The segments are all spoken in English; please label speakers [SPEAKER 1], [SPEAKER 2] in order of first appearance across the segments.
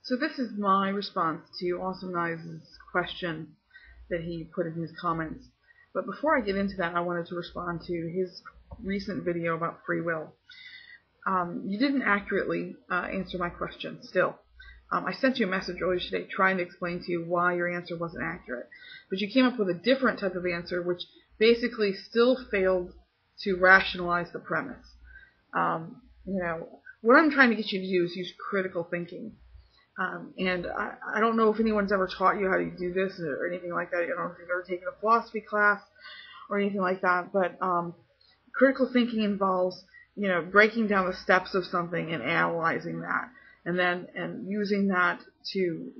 [SPEAKER 1] So this is my response to Awesomenize1's question that he put in his comments. But before I get into that, I wanted to respond to his recent video about free will. You didn't accurately answer my question still. I sent you a message earlier today trying to explain to you why your answer wasn't accurate. But you came up with a different type of answer which basically still failed to rationalize the premise. What I'm trying to get you to do is use critical thinking. And I don't know if anyone's ever taught you how to do this or anything like that. I don't know if you've ever taken a philosophy class or anything like that. But critical thinking involves, breaking down the steps of something and analyzing that, and using that to,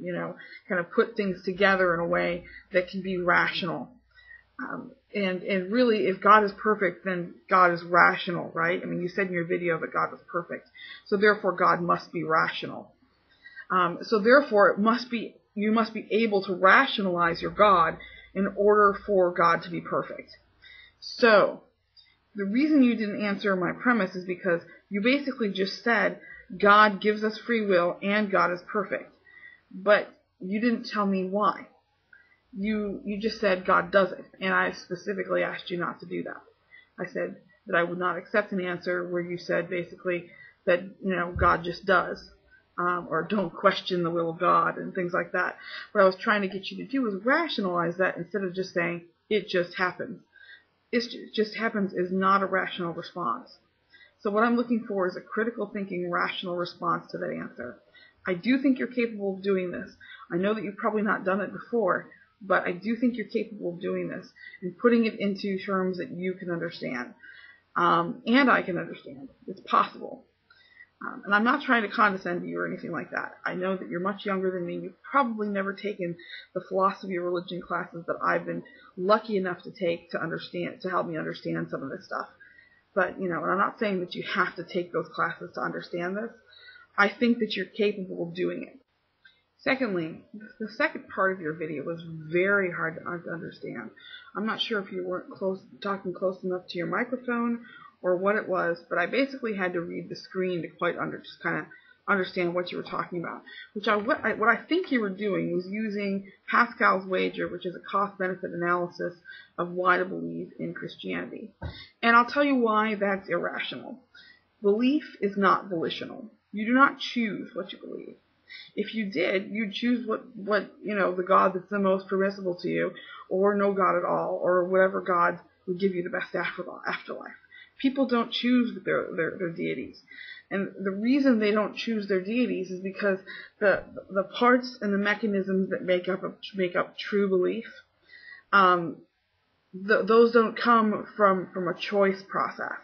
[SPEAKER 1] kind of put things together in a way that can be rational. And really, if God is perfect, then God is rational, right? I mean, you said in your video that God was perfect. So therefore, God must be rational. So therefore, you must be able to rationalize your God in order for God to be perfect. So the reason you didn't answer my premise is because you basically just said God gives us free will and God is perfect. But you didn't tell me why. You just said God does it, and I specifically asked you not to do that. I said that I would not accept an answer where you said basically that, God just does. Or don't question the will of God and things like that. What I was trying to get you to do is rationalize that instead of just saying, it just happens. It just happens is not a rational response. So what I'm looking for is a critical thinking, rational response to that answer. I do think you're capable of doing this. I know that you've probably not done it before, but I do think you're capable of doing this and putting it into terms that you can understand. And I can understand. It's possible. And I'm not trying to condescend to you or anything like that. I know that you're much younger than me. You've probably never taken the philosophy of religion classes that I've been lucky enough to take to help me understand some of this stuff. But, and I'm not saying that you have to take those classes to understand this. I think that you're capable of doing it. Secondly, the second part of your video was very hard to understand. I'm not sure if you weren't talking close enough to your microphone or what it was, but I basically had to read the screen to just kind of understand what you were talking about. What I think you were doing was using Pascal's wager, which is a cost-benefit analysis of why to believe in Christianity. And I'll tell you why that's irrational. Belief is not volitional. You do not choose what you believe. If you did, you'd choose what the God that's the most permissible to you, or no God at all, or whatever God would give you the best afterlife. People don't choose their deities. And the reason they don't choose their deities is because the parts and the mechanisms that make up true belief, those don't come from a choice process.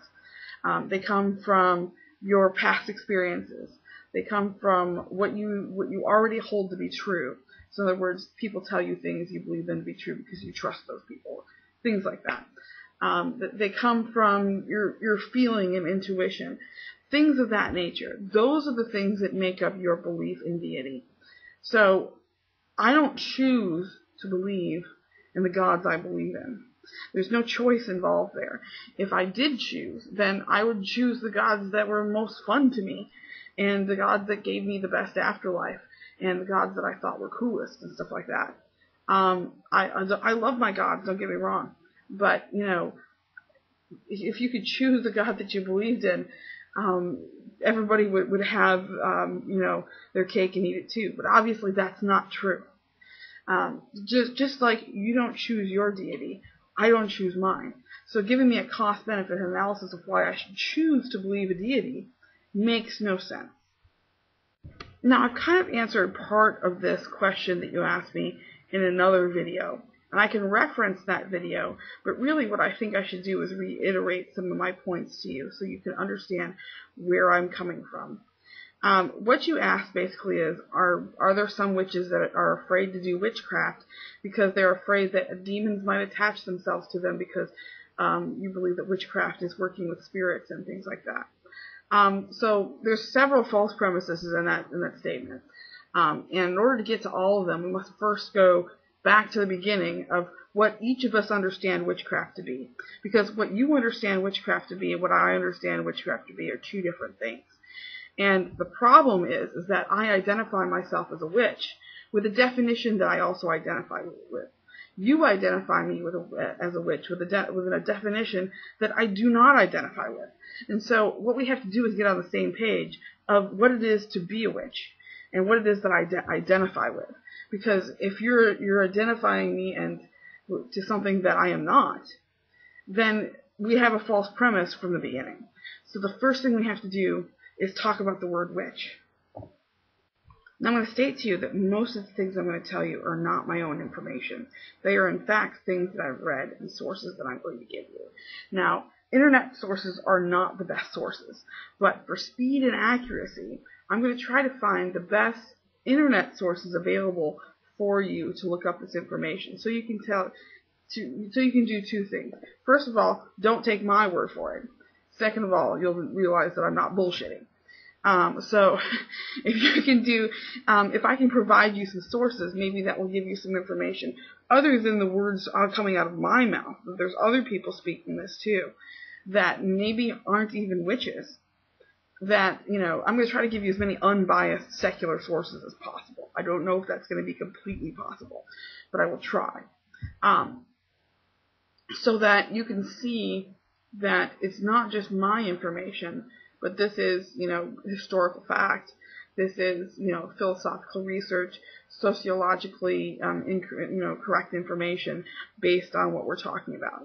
[SPEAKER 1] They come from your past experiences. They come from what you already hold to be true. So in other words, people tell you things, you believe them to be true because you trust those people. Things like that. They come from your feeling and intuition. Things of that nature. Those are the things that make up your belief in deity. So I don't choose to believe in the gods I believe in. There's no choice involved there. If I did choose, then I would choose the gods that were most fun to me, and the gods that gave me the best afterlife, and the gods that I thought were coolest and stuff like that. I love my gods, don't get me wrong. But, if you could choose the God that you believed in, everybody would have, their cake and eat it too. But obviously that's not true. Just like you don't choose your deity, I don't choose mine. So giving me a cost-benefit analysis of why I should choose to believe a deity makes no sense. Now, I've kind of answered part of this question that you asked me in another video. And I can reference that video, but really what I think I should do is reiterate some of my points to you so you can understand where I'm coming from. What you asked basically is, are there some witches that are afraid to do witchcraft because they're afraid that demons might attach themselves to them because you believe that witchcraft is working with spirits and things like that. So there's several false premises in that statement. And in order to get to all of them, we must first go back to the beginning of what each of us understand witchcraft to be. Because what you understand witchcraft to be and what I understand witchcraft to be are two different things. And the problem is that I identify myself as a witch with a definition that I also identify with. You identify me as a witch with a definition that I do not identify with. And so what we have to do is get on the same page of what it is to be a witch and what it is that I identify with. Because if you're identifying me to something that I am not, then we have a false premise from the beginning. So the first thing we have to do is talk about the word witch. Now I'm going to state to you that most of the things I'm going to tell you are not my own information. They are in fact things that I've read and sources that I'm going to give you. Now, internet sources are not the best sources, but for speed and accuracy, I'm going to try to find the best internet sources available for you to look up this information. So you can do two things. First of all, don't take my word for it. Second of all, you'll realize that I'm not bullshitting. So if I can provide you some sources, maybe that will give you some information other than the words coming out of my mouth. There's other people speaking this too that maybe aren't even witches. That, I'm going to try to give you as many unbiased secular sources as possible. I don't know if that's going to be completely possible, but I will try. So that you can see that it's not just my information, but this is, historical fact. This is, philosophical research, sociologically, correct information based on what we're talking about,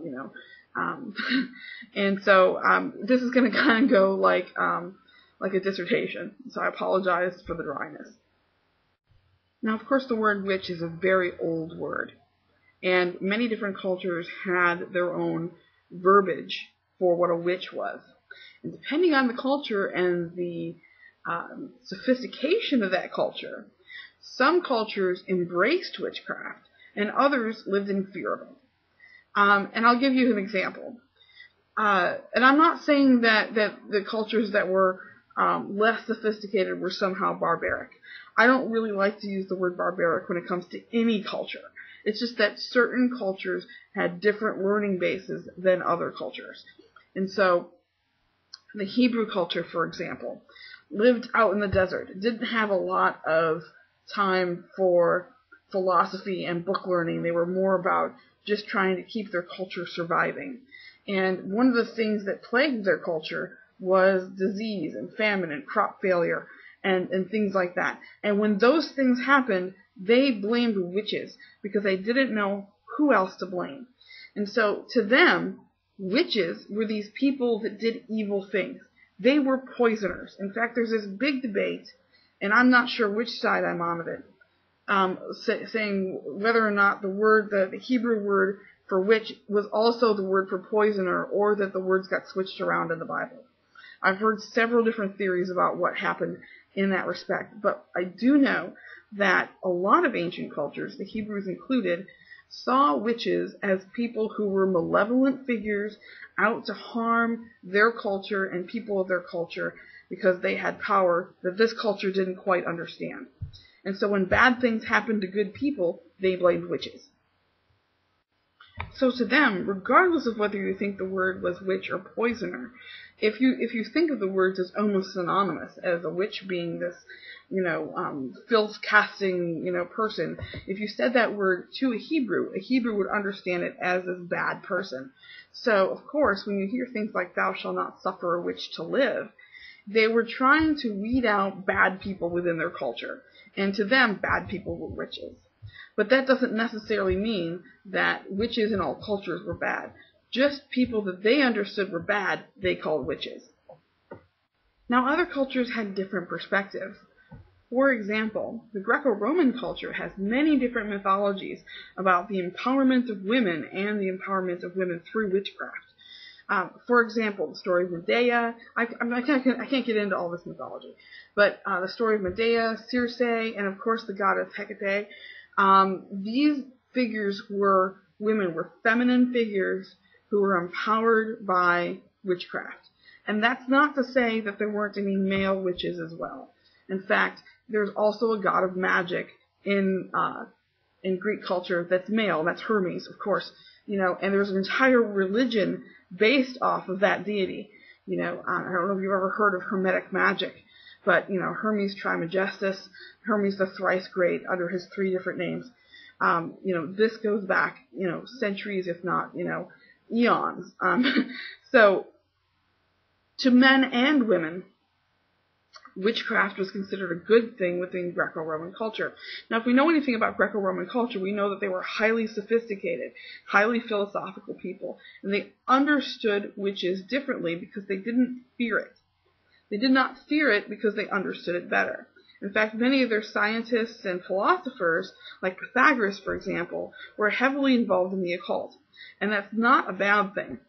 [SPEAKER 1] And so this is going to kind of go like a dissertation. So I apologize for the dryness. Now, of course, the word witch is a very old word, and many different cultures had their own verbiage for what a witch was. And depending on the culture and the sophistication of that culture, some cultures embraced witchcraft and others lived in fear of it. And I'll give you an example. And I'm not saying that the cultures that were less sophisticated were somehow barbaric. I don't really like to use the word barbaric when it comes to any culture. It's just that certain cultures had different learning bases than other cultures. And so the Hebrew culture, for example, lived out in the desert. It didn't have a lot of time for philosophy and book learning. They were more about just trying to keep their culture surviving. And one of the things that plagued their culture was disease and famine and crop failure and things like that. And when those things happened, they blamed witches because they didn't know who else to blame. And so to them, witches were these people that did evil things. They were poisoners. In fact, there's this big debate, and I'm not sure which side I'm on of it, saying whether or not the Hebrew word for witch was also the word for poisoner, or that the words got switched around in the Bible. I've heard several different theories about what happened in that respect, but I do know that a lot of ancient cultures, the Hebrews included, saw witches as people who were malevolent figures out to harm their culture and people of their culture because they had power that this culture didn't quite understand. And so when bad things happened to good people, they blamed witches. So to them, regardless of whether you think the word was witch or poisoner, if you think of the words as almost synonymous, as a witch being this, filth casting, person, if you said that word to a Hebrew would understand it as this bad person. So, of course, when you hear things like thou shalt not suffer a witch to live, they were trying to weed out bad people within their culture. And to them, bad people were witches. But that doesn't necessarily mean that witches in all cultures were bad. Just people that they understood were bad, they called witches. Now, other cultures had different perspectives. For example, the Greco-Roman culture has many different mythologies about the empowerment of women and the empowerment of women through witchcraft. For example, the story of Medea. I can't get into all this mythology, but the story of Medea, Circe, and of course the goddess Hecate. These figures were feminine figures who were empowered by witchcraft. And that's not to say that there weren't any male witches as well. In fact, there's also a god of magic in Greek culture that's male. That's Hermes, of course. And there's an entire religion based off of that deity. I don't know if you've ever heard of Hermetic magic, but, Hermes Trismegistus, Hermes the Thrice Great, under his 3 different names. This goes back, centuries, if not, eons. So, to men and women, witchcraft was considered a good thing within Greco-Roman culture. Now, if we know anything about Greco-Roman culture, we know that they were highly sophisticated, highly philosophical people, and they understood witches differently because they didn't fear it. They did not fear it because they understood it better. In fact, many of their scientists and philosophers, like Pythagoras, for example, were heavily involved in the occult. And that's not a bad thing.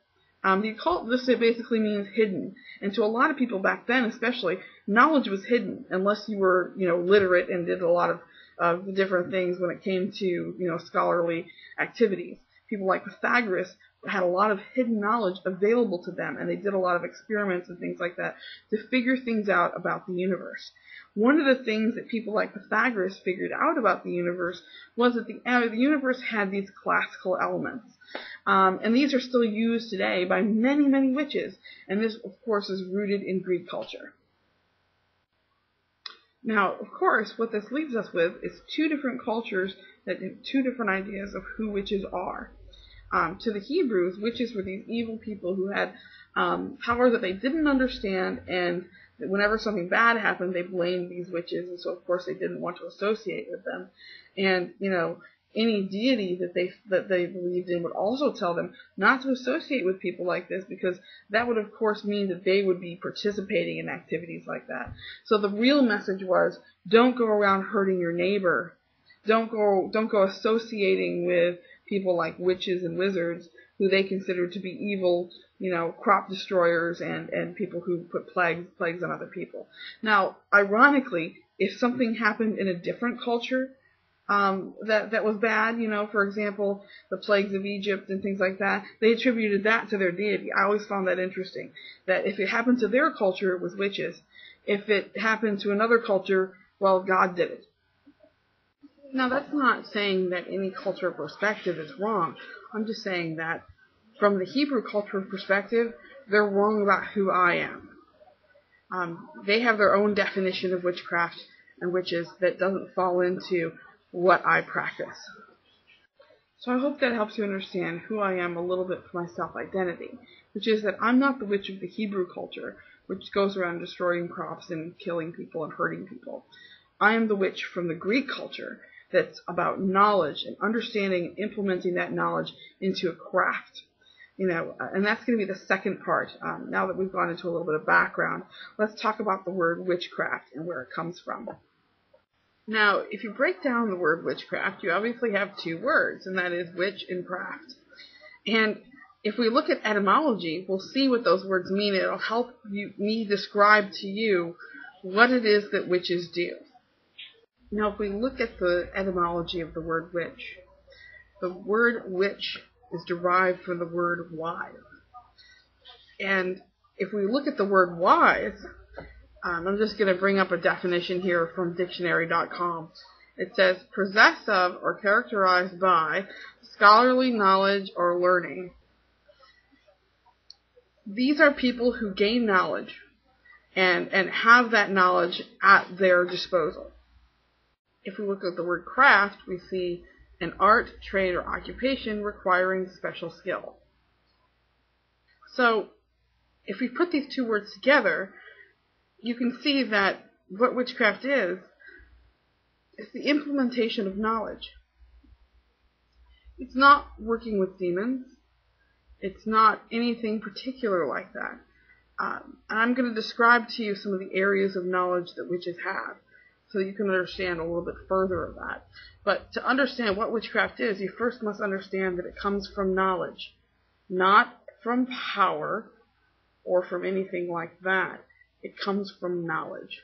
[SPEAKER 1] The occult, this basically means hidden. And to a lot of people back then, especially, knowledge was hidden unless you were, literate and did a lot of different things when it came to, scholarly activities. People like Pythagoras had a lot of hidden knowledge available to them, and they did a lot of experiments and things like that to figure things out about the universe. One of the things that people like Pythagoras figured out about the universe was that the universe had these classical elements. And these are still used today by many, many witches. And this, of course, is rooted in Greek culture. Now, of course, what this leaves us with is 2 different cultures that have 2 different ideas of who witches are. To the Hebrews, witches were these evil people who had power that they didn't understand, and whenever something bad happened, they blamed these witches, and so of course they didn't want to associate with them. And any deity that they believed in would also tell them not to associate with people like this, because that would of course mean that they would be participating in activities like that. So the real message was, don't go around hurting your neighbor. Don't go associating with people like witches and wizards who they considered to be evil, crop destroyers and people who put plagues on other people. Now, ironically, if something happened in a different culture that was bad, for example, the plagues of Egypt and things like that, they attributed that to their deity. I always found that interesting, that if it happened to their culture, it was witches. If it happened to another culture, well, God did it. Now, that's not saying that any cultural perspective is wrong. I'm just saying that from the Hebrew cultural perspective, they're wrong about who I am. They have their own definition of witchcraft and witches that doesn't fall into what I practice. So I hope that helps you understand who I am a little bit for my self-identity, which is that I'm not the witch of the Hebrew culture, which goes around destroying crops and killing people and hurting people. I am the witch from the Greek culture that's about knowledge and understanding and implementing that knowledge into a craft. And that's going to be the second part. Now that we've gone into a little bit of background, let's talk about the word witchcraft and where it comes from. Now, if you break down the word witchcraft, you obviously have 2 words, and that is witch and craft. And if we look at etymology, we'll see what those words mean. It'll help me describe to you what it is that witches do. Now, if we look at the etymology of the word witch, the word witch is derived from the word wise. And if we look at the word wise, I'm just going to bring up a definition here from dictionary.com. It says, possessed of or characterized by scholarly knowledge or learning. These are people who gain knowledge and have that knowledge at their disposal. If we look at the word craft, we see an art, trade, or occupation requiring special skill. So, if we put these 2 words together, you can see that what witchcraft is the implementation of knowledge. It's not working with demons. It's not anything particular like that. And I'm going to describe to you some of the areas of knowledge that witches have, so that you can understand a little bit further of that. But to understand what witchcraft is, you first must understand that it comes from knowledge, not from power or from anything like that. It comes from knowledge.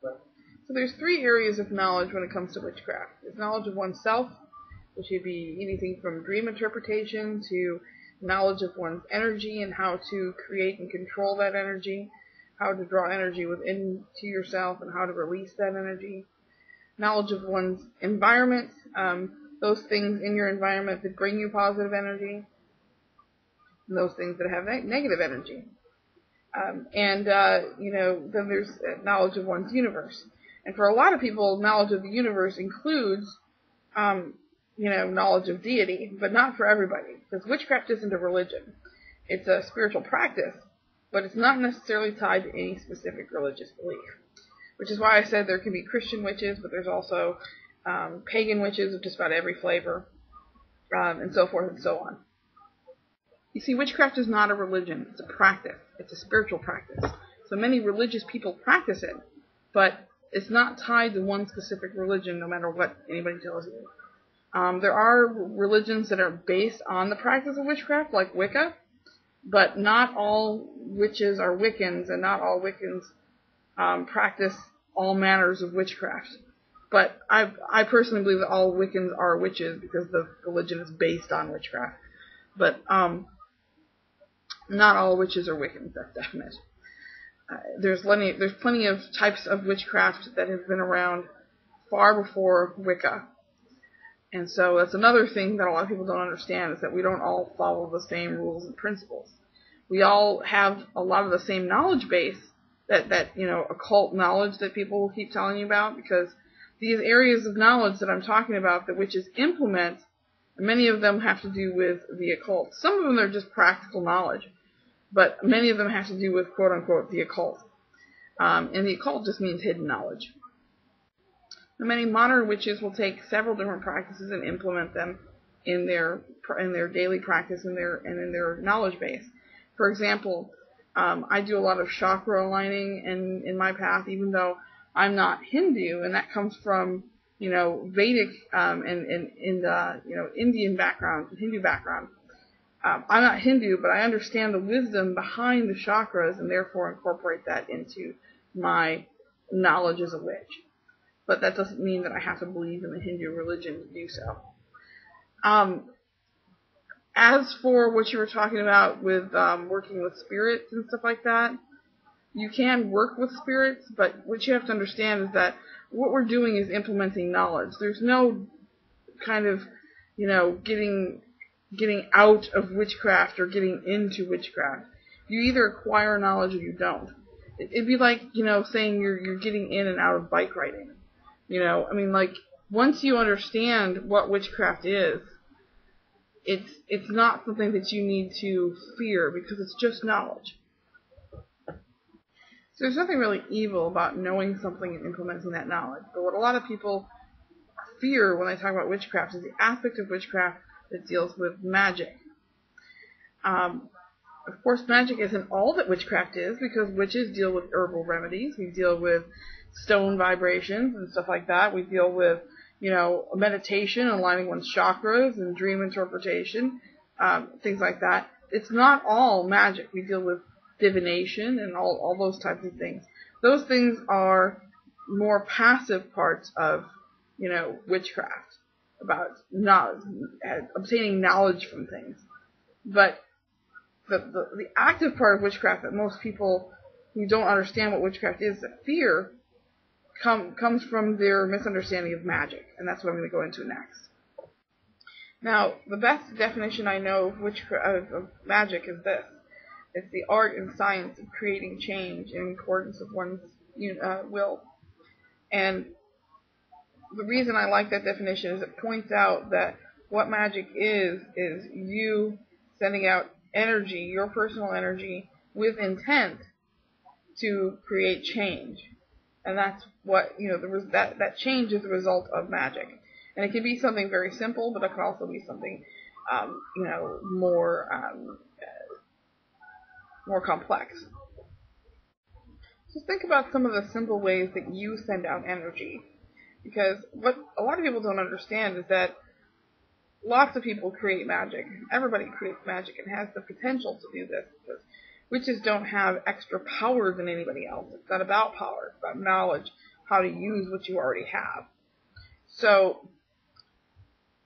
[SPEAKER 1] So there's 3 areas of knowledge when it comes to witchcraft. There's knowledge of oneself, which would be anything from dream interpretation to knowledge of one's energy and how to create and control that energy, how to draw energy within to yourself and how to release that energy. Knowledge of one's environment, those things in your environment that bring you positive energy, and those things that have negative energy. Then there's knowledge of one's universe. And for a lot of people, knowledge of the universe includes, knowledge of deity, but not for everybody. Because witchcraft isn't a religion. It's a spiritual practice, but it's not necessarily tied to any specific religious belief. Which is why I said there can be Christian witches, but there's also pagan witches of just about every flavor, and so forth and so on. You see, witchcraft is not a religion. It's a practice. It's a spiritual practice. So many religious people practice it, but it's not tied to one specific religion, no matter what anybody tells you. There are religions that are based on the practice of witchcraft, like Wicca, but not all witches are Wiccans, and not all Wiccans practice all manners of witchcraft. But I personally believe that all Wiccans are witches because the religion is based on witchcraft. But not all witches are Wiccans, that's definite. There's plenty of types of witchcraft that have been around far before Wicca. And so that's another thing that a lot of people don't understand, is that we don't all follow the same rules and principles. We all have a lot of the same knowledge base, that occult knowledge that people will keep telling you about, because these areas of knowledge that I'm talking about that witches implement, many of them have to do with the occult. Some of them are just practical knowledge, but many of them have to do with, quote-unquote, the occult. And the occult just means hidden knowledge. And many modern witches will take several different practices and implement them in their daily practice and in their knowledge base. For example, I do a lot of chakra aligning in my path, even though I'm not Hindu, and that comes from Vedic and Indian background, Hindu background. I'm not Hindu, but I understand the wisdom behind the chakras, and therefore incorporate that into my knowledge as a witch. But that doesn't mean that I have to believe in the Hindu religion to do so. As for what you were talking about with working with spirits and stuff like that, you can work with spirits, but what you have to understand is that what we're doing is implementing knowledge. There's no kind of, getting out of witchcraft or getting into witchcraft. You either acquire knowledge or you don't. It'd be like, saying you're getting in and out of bike riding. Once you understand what witchcraft is, it's not something that you need to fear, because it's just knowledge. So there's nothing really evil about knowing something and implementing that knowledge. But what a lot of people fear when they talk about witchcraft is the aspect of witchcraft that deals with magic. Of course, magic isn't all that witchcraft is, because witches deal with herbal remedies. We deal with stone vibrations and stuff like that. We deal with, meditation, aligning one's chakras, and dream interpretation, things like that. It's not all magic. We deal with divination and all those types of things. Those things are more passive parts of, witchcraft, about obtaining knowledge from things. But the active part of witchcraft that most people who don't understand what witchcraft is that fear comes from their misunderstanding of magic, and that's what I'm going to go into next. Now, the best definition I know of magic is this: it's the art and science of creating change in accordance with one's will. And the reason I like that definition is it points out that what magic is you sending out energy, your personal energy, with intent to create change. And that's what, that change is the result of magic. And it can be something very simple, but it can also be something, more complex. Just think about some of the simple ways that you send out energy. Because what a lot of people don't understand is that lots of people create magic. Everybody creates magic and has the potential to do this. Because witches don't have extra power than anybody else. It's not about power. It's about knowledge, how to use what you already have. So,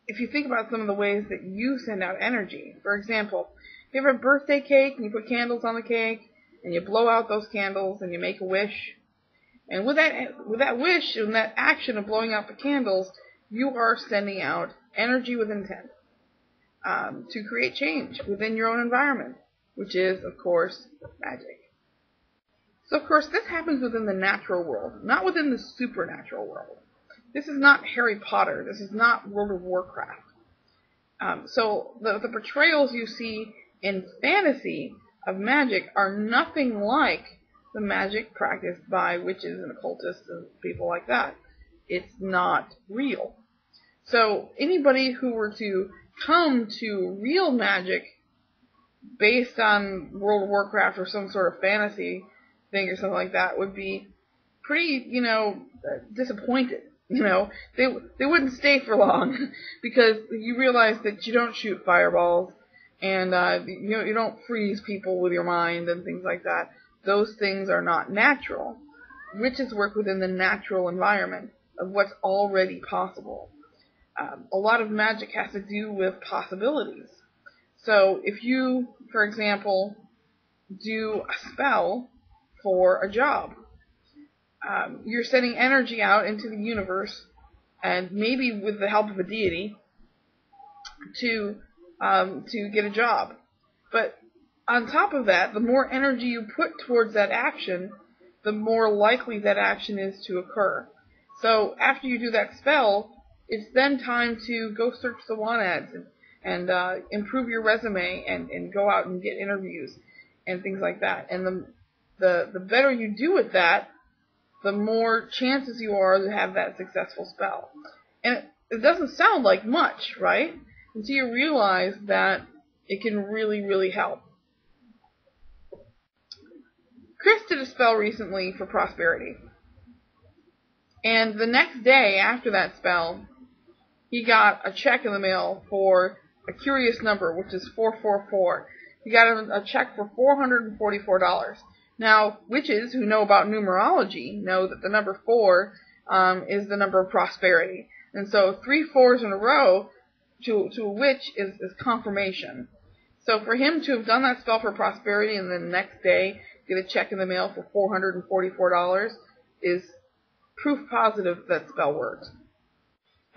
[SPEAKER 1] if you think about some of the ways that you send out energy, for example, if you have a birthday cake and you put candles on the cake, and you blow out those candles and you make a wish, and with that wish and that action of blowing out the candles, you are sending out energy with intent to create change within your own environment, which is, of course, magic. So, of course, this happens within the natural world, not within the supernatural world. This is not Harry Potter. This is not World of Warcraft. So the portrayals you see in fantasy of magic are nothing like the magic practiced by witches and occultists and people like that. It's not real. So anybody who were to come to real magic based on World of Warcraft or some sort of fantasy thing or something like that would be pretty, disappointed. They wouldn't stay for long because you realize that you don't shoot fireballs and you don't freeze people with your mind and things like that. Those things are not natural. Witches work within the natural environment of what's already possible. A lot of magic has to do with possibilities. So if you, for example, do a spell for a job, you're sending energy out into the universe, and maybe with the help of a deity, to get a job. But on top of that, the more energy you put towards that action, the more likely that action is to occur. So after you do that spell, it's then time to go search the want ads and improve your resume and go out and get interviews and things like that. And the better you do with that, the more chances you are to have that successful spell. And it doesn't sound like much, right? Until you realize that it can really, really help. Chris did a spell recently for prosperity. And the next day after that spell, he got a check in the mail for a curious number, which is 444. He got a check for $444. Now, witches who know about numerology know that the number 4 is the number of prosperity. And so 3 4s in a row to a witch is confirmation. So for him to have done that spell for prosperity and then the next day get a check in the mail for $444 is proof positive that spell works.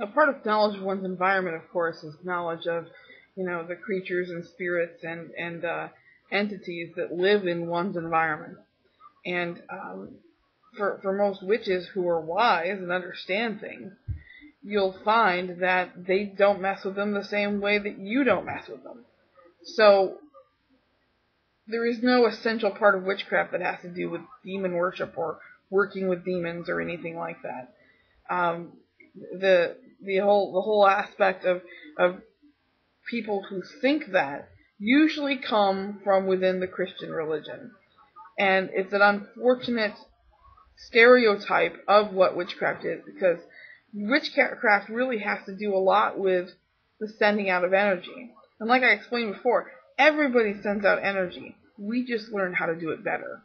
[SPEAKER 1] A part of knowledge of one's environment, of course, is knowledge of, the creatures and spirits and entities that live in one's environment. And for most witches who are wise and understand things, you'll find that they don't mess with them the same way that you don't mess with them. So there is no essential part of witchcraft that has to do with demon worship or working with demons or anything like that. The whole aspect of people who think that usually come from within the Christian religion. And it's an unfortunate stereotype of what witchcraft is, because witchcraft really has to do a lot with the sending out of energy. And like I explained before, everybody sends out energy. We just learn how to do it better.